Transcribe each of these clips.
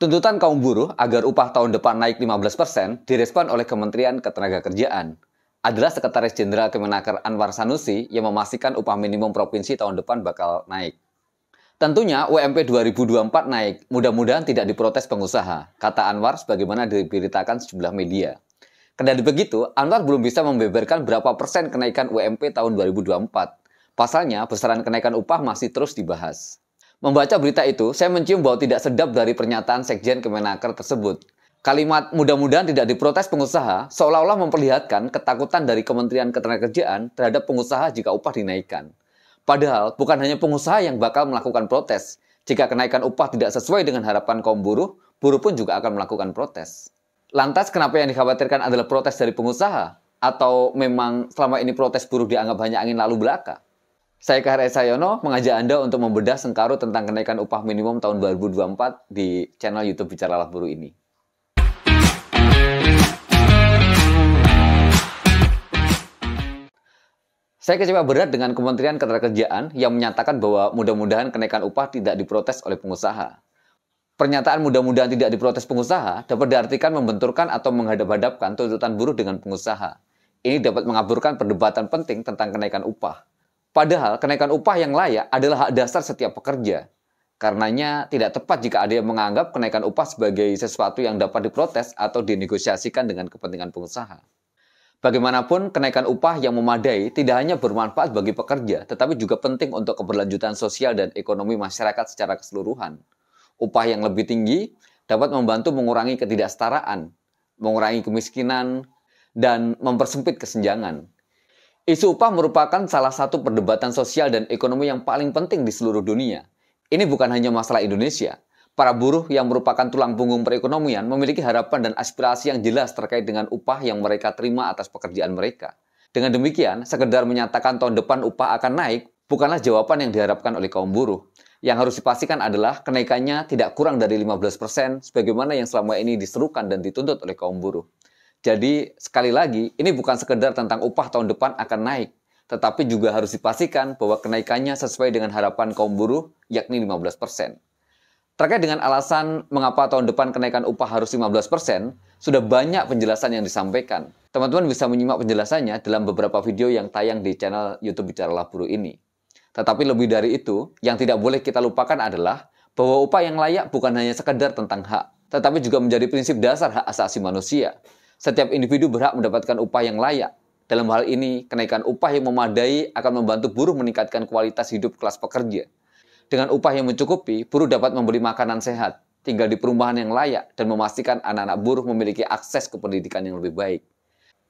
Tuntutan kaum buruh agar upah tahun depan naik 15% direspon oleh Kementerian Ketenagakerjaan. Adalah Sekretaris Jenderal Kemenaker Anwar Sanusi yang memastikan upah minimum provinsi tahun depan bakal naik. Tentunya UMP 2024 naik, mudah-mudahan tidak diprotes pengusaha, kata Anwar sebagaimana diberitakan sejumlah media. Kendati begitu, Anwar belum bisa membeberkan berapa persen kenaikan UMP tahun 2024. Pasalnya, besaran kenaikan upah masih terus dibahas. Membaca berita itu, saya mencium bau tidak sedap dari pernyataan Sekjen Kemenaker tersebut. Kalimat mudah-mudahan tidak diprotes pengusaha seolah-olah memperlihatkan ketakutan dari Kementerian Ketenagakerjaan terhadap pengusaha jika upah dinaikkan. Padahal, bukan hanya pengusaha yang bakal melakukan protes. Jika kenaikan upah tidak sesuai dengan harapan kaum buruh, buruh pun juga akan melakukan protes. Lantas, kenapa yang dikhawatirkan adalah protes dari pengusaha? Atau memang selama ini protes buruh dianggap hanya angin lalu belaka? Saya Kahar Sayono mengajak Anda untuk membedah sengkarut tentang kenaikan upah minimum tahun 2024 di channel YouTube Bicaralah Buruh ini. Saya kecewa berat dengan Kementerian Ketenagakerjaan yang menyatakan bahwa mudah-mudahan kenaikan upah tidak diprotes oleh pengusaha. Pernyataan mudah-mudahan tidak diprotes pengusaha dapat diartikan membenturkan atau menghadap-hadapkan tuntutan buruh dengan pengusaha. Ini dapat mengaburkan perdebatan penting tentang kenaikan upah. Padahal, kenaikan upah yang layak adalah hak dasar setiap pekerja. Karenanya, tidak tepat jika ada yang menganggap kenaikan upah sebagai sesuatu yang dapat diprotes atau dinegosiasikan dengan kepentingan pengusaha. Bagaimanapun, kenaikan upah yang memadai tidak hanya bermanfaat bagi pekerja, tetapi juga penting untuk keberlanjutan sosial dan ekonomi masyarakat secara keseluruhan. Upah yang lebih tinggi dapat membantu mengurangi ketidaksetaraan, mengurangi kemiskinan, dan mempersempit kesenjangan. Isu upah merupakan salah satu perdebatan sosial dan ekonomi yang paling penting di seluruh dunia. Ini bukan hanya masalah Indonesia. Para buruh yang merupakan tulang punggung perekonomian memiliki harapan dan aspirasi yang jelas terkait dengan upah yang mereka terima atas pekerjaan mereka. Dengan demikian, sekedar menyatakan tahun depan upah akan naik bukanlah jawaban yang diharapkan oleh kaum buruh. Yang harus dipastikan adalah kenaikannya tidak kurang dari 15% sebagaimana yang selama ini diserukan dan dituntut oleh kaum buruh. Jadi, sekali lagi, ini bukan sekedar tentang upah tahun depan akan naik, tetapi juga harus dipastikan bahwa kenaikannya sesuai dengan harapan kaum buruh, yakni 15%. Terkait dengan alasan mengapa tahun depan kenaikan upah harus 15%, sudah banyak penjelasan yang disampaikan. Teman-teman bisa menyimak penjelasannya dalam beberapa video yang tayang di channel YouTube Bicaralah Buruh ini. Tetapi lebih dari itu, yang tidak boleh kita lupakan adalah bahwa upah yang layak bukan hanya sekedar tentang hak, tetapi juga menjadi prinsip dasar hak asasi manusia. Setiap individu berhak mendapatkan upah yang layak. Dalam hal ini, kenaikan upah yang memadai akan membantu buruh meningkatkan kualitas hidup kelas pekerja. Dengan upah yang mencukupi, buruh dapat membeli makanan sehat, tinggal di perumahan yang layak, dan memastikan anak-anak buruh memiliki akses ke pendidikan yang lebih baik.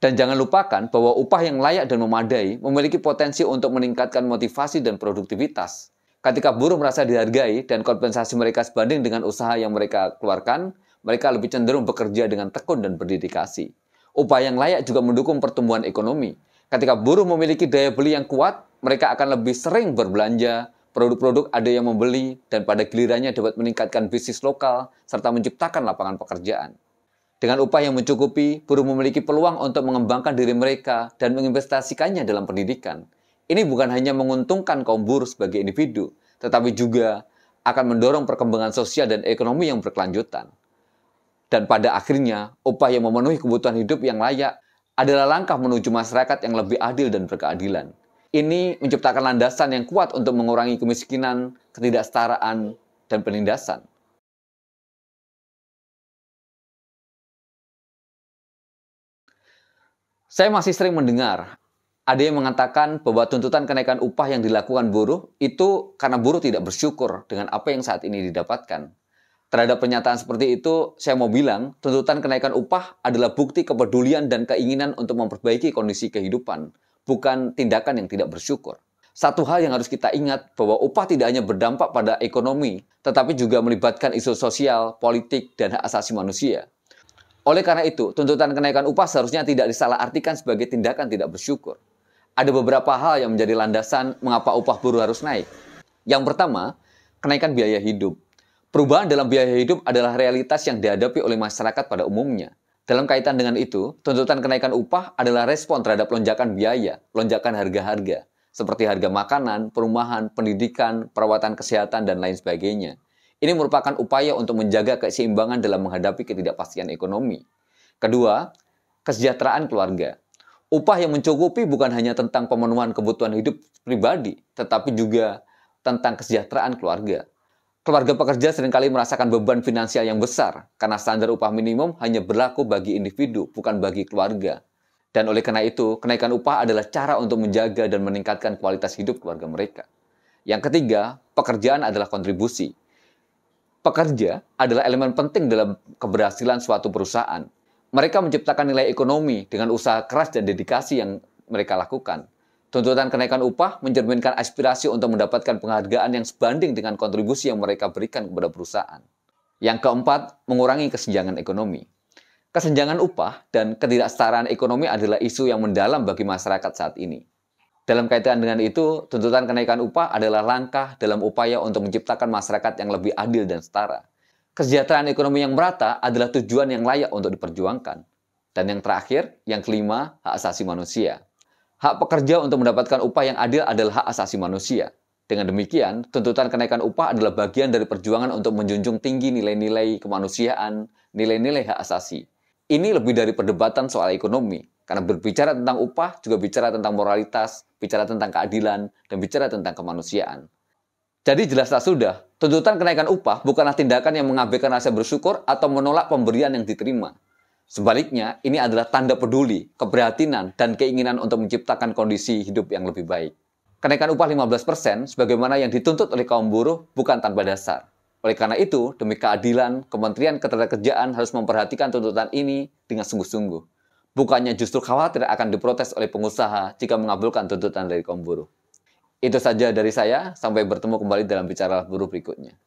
Dan jangan lupakan bahwa upah yang layak dan memadai memiliki potensi untuk meningkatkan motivasi dan produktivitas. Ketika buruh merasa dihargai dan kompensasi mereka sebanding dengan usaha yang mereka keluarkan, mereka lebih cenderung bekerja dengan tekun dan berdedikasi. Upah yang layak juga mendukung pertumbuhan ekonomi. Ketika buruh memiliki daya beli yang kuat, mereka akan lebih sering berbelanja, produk-produk ada yang membeli, dan pada gilirannya dapat meningkatkan bisnis lokal, serta menciptakan lapangan pekerjaan. Dengan upah yang mencukupi, buruh memiliki peluang untuk mengembangkan diri mereka dan menginvestasikannya dalam pendidikan. Ini bukan hanya menguntungkan kaum buruh sebagai individu, tetapi juga akan mendorong perkembangan sosial dan ekonomi yang berkelanjutan. Dan pada akhirnya, upah yang memenuhi kebutuhan hidup yang layak adalah langkah menuju masyarakat yang lebih adil dan berkeadilan. Ini menciptakan landasan yang kuat untuk mengurangi kemiskinan, ketidaksetaraan, dan penindasan. Saya masih sering mendengar ada yang mengatakan bahwa tuntutan kenaikan upah yang dilakukan buruh itu karena buruh tidak bersyukur dengan apa yang saat ini didapatkan. Terhadap pernyataan seperti itu, saya mau bilang, tuntutan kenaikan upah adalah bukti kepedulian dan keinginan untuk memperbaiki kondisi kehidupan, bukan tindakan yang tidak bersyukur. Satu hal yang harus kita ingat, bahwa upah tidak hanya berdampak pada ekonomi, tetapi juga melibatkan isu sosial, politik, dan hak asasi manusia. Oleh karena itu, tuntutan kenaikan upah seharusnya tidak disalahartikan sebagai tindakan tidak bersyukur. Ada beberapa hal yang menjadi landasan mengapa upah buruh harus naik. Yang pertama, kenaikan biaya hidup. Perubahan dalam biaya hidup adalah realitas yang dihadapi oleh masyarakat pada umumnya. Dalam kaitan dengan itu, tuntutan kenaikan upah adalah respon terhadap lonjakan biaya, lonjakan harga-harga, seperti harga makanan, perumahan, pendidikan, perawatan kesehatan, dan lain sebagainya. Ini merupakan upaya untuk menjaga keseimbangan dalam menghadapi ketidakpastian ekonomi. Kedua, kesejahteraan keluarga. Upah yang mencukupi bukan hanya tentang pemenuhan kebutuhan hidup pribadi, tetapi juga tentang kesejahteraan keluarga. Keluarga pekerja seringkali merasakan beban finansial yang besar karena standar upah minimum hanya berlaku bagi individu, bukan bagi keluarga. Dan oleh karena itu, kenaikan upah adalah cara untuk menjaga dan meningkatkan kualitas hidup keluarga mereka. Yang ketiga, pekerjaan adalah kontribusi. Pekerja adalah elemen penting dalam keberhasilan suatu perusahaan. Mereka menciptakan nilai ekonomi dengan usaha keras dan dedikasi yang mereka lakukan. Tuntutan kenaikan upah mencerminkan aspirasi untuk mendapatkan penghargaan yang sebanding dengan kontribusi yang mereka berikan kepada perusahaan. Yang keempat, mengurangi kesenjangan ekonomi. Kesenjangan upah dan ketidaksetaraan ekonomi adalah isu yang mendalam bagi masyarakat saat ini. Dalam kaitan dengan itu, tuntutan kenaikan upah adalah langkah dalam upaya untuk menciptakan masyarakat yang lebih adil dan setara. Kesejahteraan ekonomi yang merata adalah tujuan yang layak untuk diperjuangkan. Dan yang terakhir, yang kelima, hak asasi manusia. Hak pekerja untuk mendapatkan upah yang adil adalah hak asasi manusia. Dengan demikian, tuntutan kenaikan upah adalah bagian dari perjuangan untuk menjunjung tinggi nilai-nilai kemanusiaan, nilai-nilai hak asasi. Ini lebih dari perdebatan soal ekonomi, karena berbicara tentang upah juga bicara tentang moralitas, bicara tentang keadilan, dan bicara tentang kemanusiaan. Jadi jelaslah sudah, tuntutan kenaikan upah bukanlah tindakan yang mengabaikan rasa bersyukur atau menolak pemberian yang diterima. Sebaliknya, ini adalah tanda peduli, keprihatinan, dan keinginan untuk menciptakan kondisi hidup yang lebih baik. Kenaikan upah 15% sebagaimana yang dituntut oleh kaum buruh bukan tanpa dasar. Oleh karena itu, demi keadilan, Kementerian Ketenagakerjaan harus memperhatikan tuntutan ini dengan sungguh-sungguh. Bukannya justru khawatir akan diprotes oleh pengusaha jika mengabulkan tuntutan dari kaum buruh. Itu saja dari saya, sampai bertemu kembali dalam Bicara Buruh berikutnya.